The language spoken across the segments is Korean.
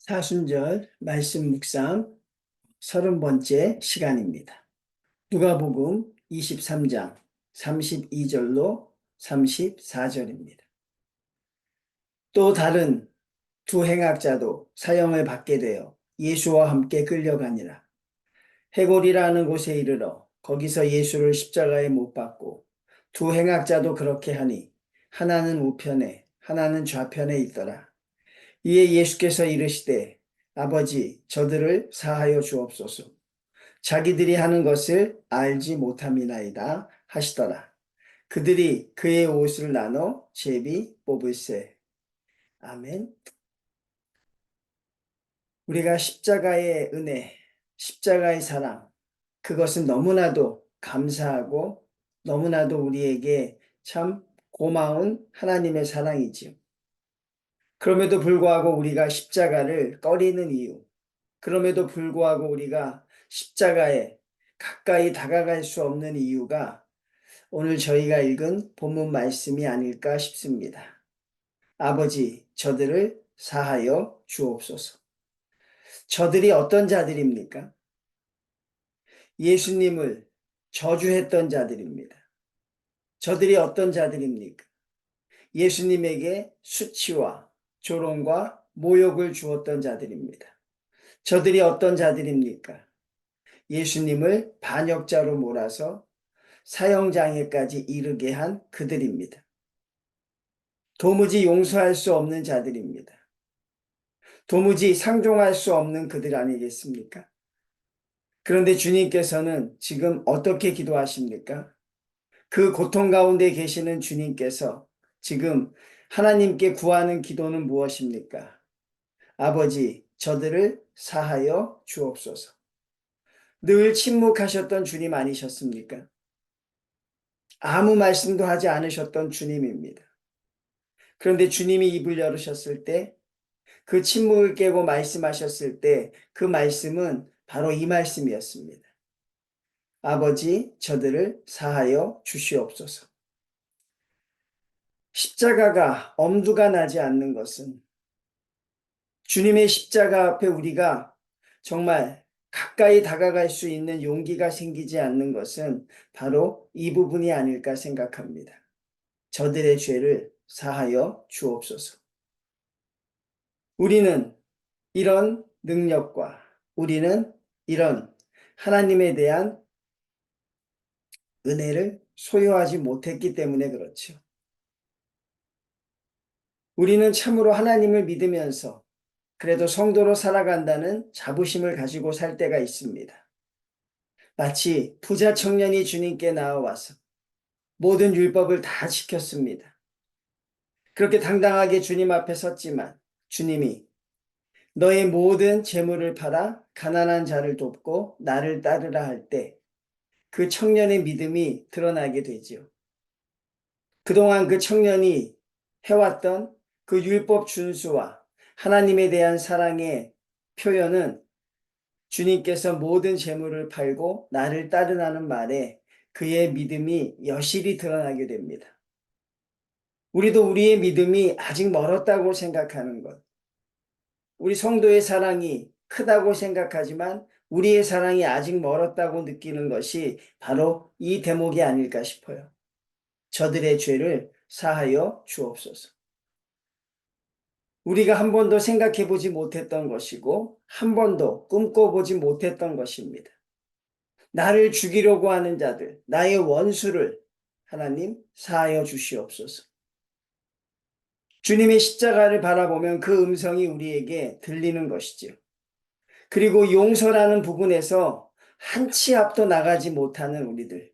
사순절 말씀 묵상 30번째 시간입니다. 누가복음 23장 32절로 34절입니다. 또 다른 두 행악자도 사형을 받게 되어 예수와 함께 끌려가니라. 해골이라는 곳에 이르러 거기서 예수를 십자가에 못 박고 두 행악자도 그렇게 하니 하나는 우편에 하나는 좌편에 있더라. 이에 예수께서 이르시되 아버지 저들을 사하여 주옵소서. 자기들이 하는 것을 알지 못함이나이다 하시더라. 그들이 그의 옷을 나눠 제비 뽑을세. 아멘. 우리가 십자가의 은혜, 십자가의 사랑, 그것은 너무나도 감사하고 너무나도 우리에게 참 고마운 하나님의 사랑이지요. 그럼에도 불구하고 우리가 십자가를 꺼리는 이유, 그럼에도 불구하고 우리가 십자가에 가까이 다가갈 수 없는 이유가 오늘 저희가 읽은 본문 말씀이 아닐까 싶습니다. 아버지, 저들을 사하여 주옵소서. 저들이 어떤 자들입니까? 예수님을 저주했던 자들입니다. 저들이 어떤 자들입니까? 예수님에게 수치와 조롱과 모욕을 주었던 자들입니다. 저들이 어떤 자들입니까? 예수님을 반역자로 몰아서 사형장에까지 이르게 한 그들입니다. 도무지 용서할 수 없는 자들입니다. 도무지 상종할 수 없는 그들 아니겠습니까? 그런데 주님께서는 지금 어떻게 기도하십니까? 그 고통 가운데 계시는 주님께서 지금 하나님께 구하는 기도는 무엇입니까? 아버지, 저들을 사하여 주옵소서. 늘 침묵하셨던 주님 아니셨습니까? 아무 말씀도 하지 않으셨던 주님입니다. 그런데 주님이 입을 열으셨을 때, 그 침묵을 깨고 말씀하셨을 때, 그 말씀은 바로 이 말씀이었습니다. 아버지, 저들을 사하여 주시옵소서. 십자가가 엄두가 나지 않는 것은 주님의 십자가 앞에 우리가 정말 가까이 다가갈 수 있는 용기가 생기지 않는 것은 바로 이 부분이 아닐까 생각합니다. 저들의 죄를 사하여 주옵소서. 우리는 이런 능력과 우리는 이런 하나님에 대한 은혜를 소유하지 못했기 때문에 그렇죠. 우리는 참으로 하나님을 믿으면서 그래도 성도로 살아간다는 자부심을 가지고 살 때가 있습니다. 마치 부자 청년이 주님께 나와와서 모든 율법을 다 지켰습니다. 그렇게 당당하게 주님 앞에 섰지만 주님이 너의 모든 재물을 팔아 가난한 자를 돕고 나를 따르라 할 때 그 청년의 믿음이 드러나게 되지요. 그동안 그 청년이 해왔던 그 율법 준수와 하나님에 대한 사랑의 표현은 주님께서 모든 재물을 팔고 나를 따르라는 말에 그의 믿음이 여실히 드러나게 됩니다. 우리도 우리의 믿음이 아직 멀었다고 생각하는 것, 우리 성도의 사랑이 크다고 생각하지만 우리의 사랑이 아직 멀었다고 느끼는 것이 바로 이 대목이 아닐까 싶어요. 저들의 죄를 사하여 주옵소서. 우리가 한 번도 생각해 보지 못했던 것이고 한 번도 꿈꿔보지 못했던 것입니다. 나를 죽이려고 하는 자들, 나의 원수를 하나님 사하여 주시옵소서. 주님의 십자가를 바라보면 그 음성이 우리에게 들리는 것이지요. 그리고 용서라는 부분에서 한 치 앞도 나가지 못하는 우리들.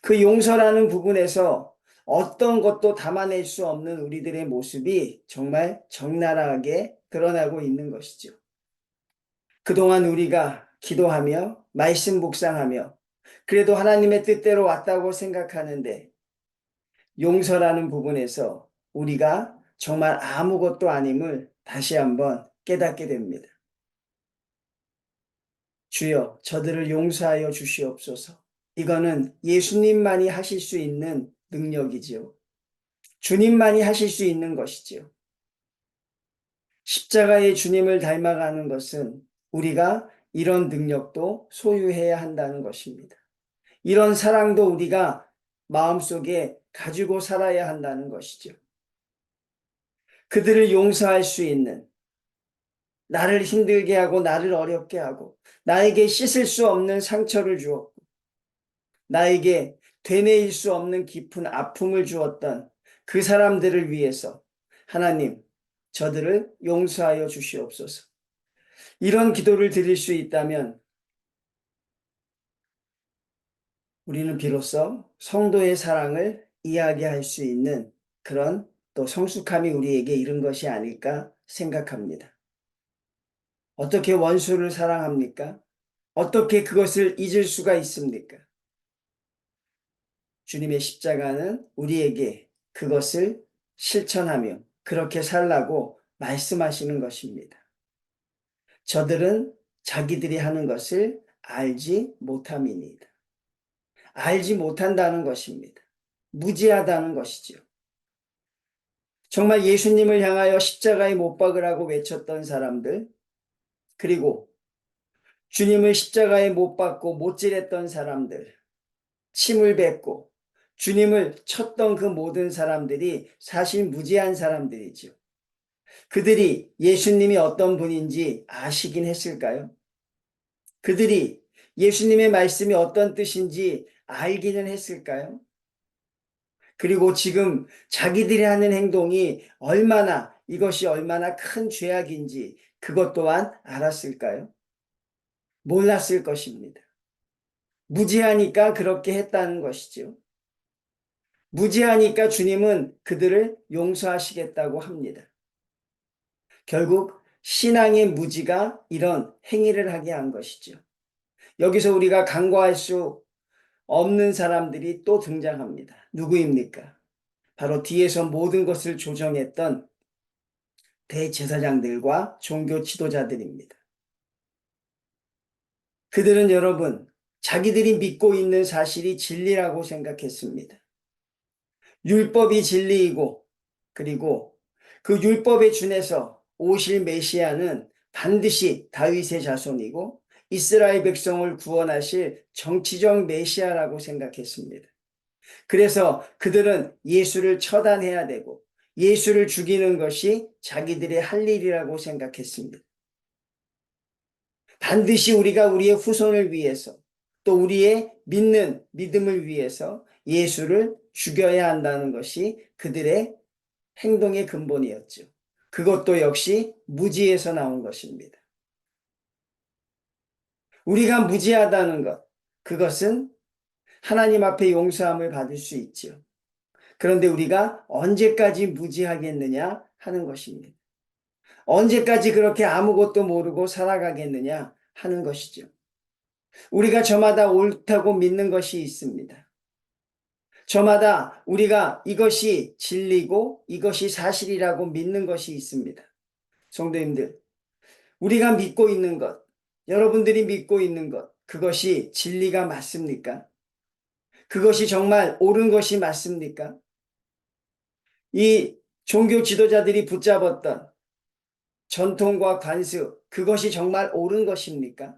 그 용서라는 부분에서 어떤 것도 담아낼 수 없는 우리들의 모습이 정말 적나라하게 드러나고 있는 것이죠. 그동안 우리가 기도하며 말씀 묵상하며 그래도 하나님의 뜻대로 왔다고 생각하는데 용서라는 부분에서 우리가 정말 아무것도 아님을 다시 한번 깨닫게 됩니다. 주여, 저들을 용서하여 주시옵소서. 이거는 예수님만이 하실 수 있는 능력이지요. 주님만이 하실 수 있는 것이지요. 십자가의 주님을 닮아가는 것은 우리가 이런 능력도 소유해야 한다는 것입니다. 이런 사랑도 우리가 마음속에 가지고 살아야 한다는 것이죠. 그들을 용서할 수 있는, 나를 힘들게 하고 나를 어렵게 하고 나에게 씻을 수 없는 상처를 주었고 나에게 되뇌일 수 없는 깊은 아픔을 주었던 그 사람들을 위해서 하나님, 저들을 용서하여 주시옵소서. 이런 기도를 드릴 수 있다면 우리는 비로소 성도의 사랑을 이야기할 수 있는 그런 또 성숙함이 우리에게 이른 것이 아닐까 생각합니다. 어떻게 원수를 사랑합니까? 어떻게 그것을 잊을 수가 있습니까? 주님의 십자가는 우리에게 그것을 실천하며 그렇게 살라고 말씀하시는 것입니다. 저들은 자기들이 하는 것을 알지 못함이니이다. 알지 못한다는 것입니다. 무지하다는 것이죠. 정말 예수님을 향하여 십자가에 못 박으라고 외쳤던 사람들, 그리고 주님을 십자가에 못 박고 못질했던 사람들, 침을 뱉고 주님을 쳤던 그 모든 사람들이 사실 무지한 사람들이죠. 그들이 예수님이 어떤 분인지 아시긴 했을까요? 그들이 예수님의 말씀이 어떤 뜻인지 알기는 했을까요? 그리고 지금 자기들이 하는 행동이 이것이 얼마나 큰 죄악인지 그것 또한 알았을까요? 몰랐을 것입니다. 무지하니까 그렇게 했다는 것이죠. 무지하니까 주님은 그들을 용서하시겠다고 합니다. 결국 신앙의 무지가 이런 행위를 하게 한 것이죠. 여기서 우리가 간과할 수 없는 사람들이 또 등장합니다. 누구입니까? 바로 뒤에서 모든 것을 조정했던 대제사장들과 종교 지도자들입니다. 그들은 여러분, 자기들이 믿고 있는 사실이 진리라고 생각했습니다. 율법이 진리이고, 그리고 그 율법에 준해서 오실 메시아는 반드시 다윗의 자손이고 이스라엘 백성을 구원하실 정치적 메시아라고 생각했습니다. 그래서 그들은 예수를 처단해야 되고 예수를 죽이는 것이 자기들의 할 일이라고 생각했습니다. 반드시 우리가 우리의 후손을 위해서 또 우리의 믿는 믿음을 위해서 예수를 죽여야 한다는 것이 그들의 행동의 근본이었죠. 그것도 역시 무지에서 나온 것입니다. 우리가 무지하다는 것, 그것은 하나님 앞에 용서함을 받을 수 있죠. 그런데 우리가 언제까지 무지하겠느냐 하는 것입니다. 언제까지 그렇게 아무것도 모르고 살아가겠느냐 하는 것이죠. 우리가 저마다 옳다고 믿는 것이 있습니다. 저마다 우리가 이것이 진리고 이것이 사실이라고 믿는 것이 있습니다. 성도님들, 우리가 믿고 있는 것, 여러분들이 믿고 있는 것, 그것이 진리가 맞습니까? 그것이 정말 옳은 것이 맞습니까? 이 종교 지도자들이 붙잡았던 전통과 관습, 그것이 정말 옳은 것입니까?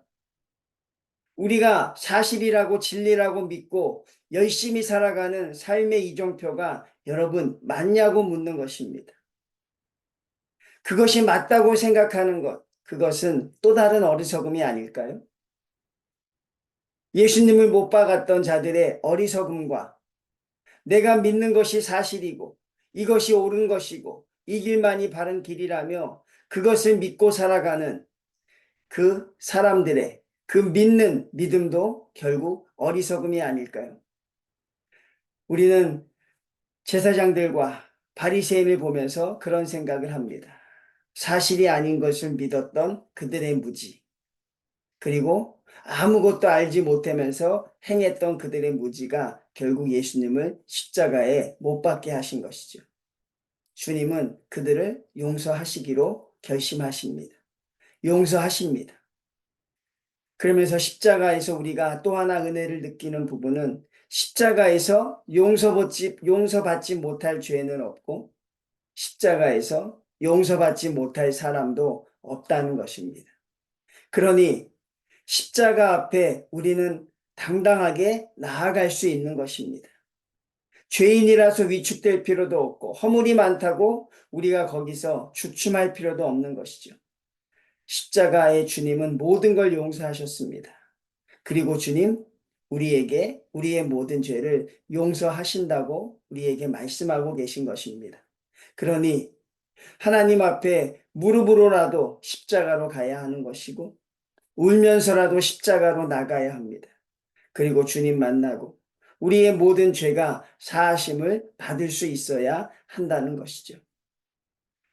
우리가 사실이라고 진리라고 믿고 열심히 살아가는 삶의 이정표가 여러분 맞냐고 묻는 것입니다. 그것이 맞다고 생각하는 것, 그것은 또 다른 어리석음이 아닐까요? 예수님을 못 박았던 자들의 어리석음과 내가 믿는 것이 사실이고 이것이 옳은 것이고 이 길만이 바른 길이라며 그것을 믿고 살아가는 그 사람들의 그 믿는 믿음도 결국 어리석음이 아닐까요? 우리는 제사장들과 바리새인을 보면서 그런 생각을 합니다. 사실이 아닌 것을 믿었던 그들의 무지, 그리고 아무것도 알지 못하면서 행했던 그들의 무지가 결국 예수님을 십자가에 못 박게 하신 것이죠. 주님은 그들을 용서하시기로 결심하십니다. 용서하십니다. 그러면서 십자가에서 우리가 또 하나 은혜를 느끼는 부분은 십자가에서 용서받지 못할 죄는 없고 십자가에서 용서받지 못할 사람도 없다는 것입니다. 그러니 십자가 앞에 우리는 당당하게 나아갈 수 있는 것입니다. 죄인이라서 위축될 필요도 없고 허물이 많다고 우리가 거기서 주춤할 필요도 없는 것이죠. 십자가의 주님은 모든 걸 용서하셨습니다. 그리고 주님 우리에게 우리의 모든 죄를 용서하신다고 우리에게 말씀하고 계신 것입니다. 그러니 하나님 앞에 무릎으로라도 십자가로 가야 하는 것이고 울면서라도 십자가로 나가야 합니다. 그리고 주님 만나고 우리의 모든 죄가 사하심을 받을 수 있어야 한다는 것이죠.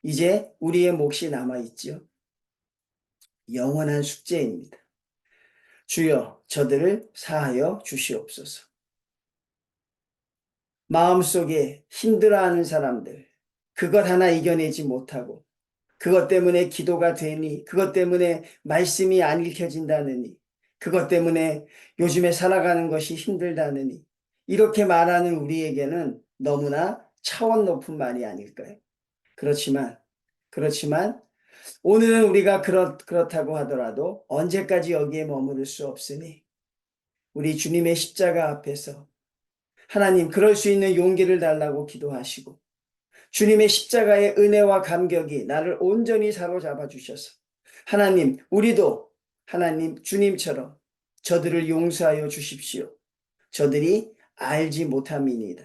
이제 우리의 몫이 남아있지요. 영원한 숙제입니다. 주여 저들을 사하여 주시옵소서. 마음속에 힘들어하는 사람들, 그것 하나 이겨내지 못하고 그것 때문에 기도가 되니, 그것 때문에 말씀이 안 읽혀진다느니, 그것 때문에 요즘에 살아가는 것이 힘들다느니, 이렇게 말하는 우리에게는 너무나 차원 높은 말이 아닐까요? 그렇지만 오늘은 우리가 그렇다고 하더라도 언제까지 여기에 머무를 수 없으니 우리 주님의 십자가 앞에서 하나님 그럴 수 있는 용기를 달라고 기도하시고 주님의 십자가의 은혜와 감격이 나를 온전히 사로잡아 주셔서 하나님 우리도 하나님 주님처럼 저들을 용서하여 주십시오. 저들이 알지 못함이니이다.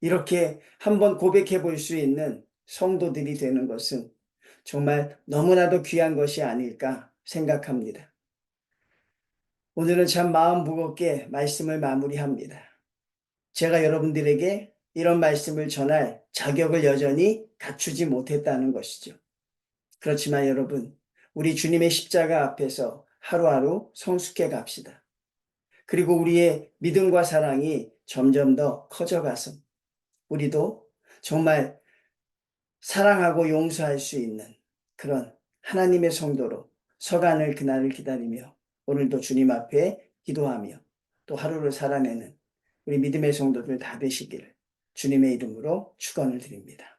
이렇게 한번 고백해 볼 수 있는 성도들이 되는 것은 정말 너무나도 귀한 것이 아닐까 생각합니다. 오늘은 참 마음 무겁게 말씀을 마무리합니다. 제가 여러분들에게 이런 말씀을 전할 자격을 여전히 갖추지 못했다는 것이죠. 그렇지만 여러분, 우리 주님의 십자가 앞에서 하루하루 성숙해 갑시다. 그리고 우리의 믿음과 사랑이 점점 더 커져가서 우리도 정말 사랑하고 용서할 수 있는 그런 하나님의 성도로 서간을 그날을 기다리며 오늘도 주님 앞에 기도하며 또 하루를 살아내는 우리 믿음의 성도들 다 되시기를 주님의 이름으로 축원을 드립니다.